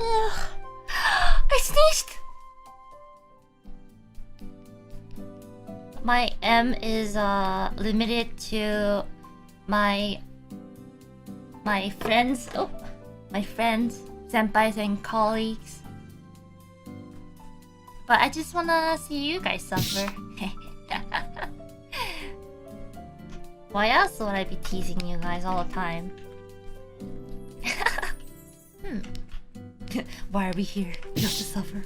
I sneezed! My M is limited to my friends. Oh, my friends, senpais, and colleagues. But I just wanna see you guys suffer. Why else would I be teasing you guys all the time? Why are we here? Just to suffer.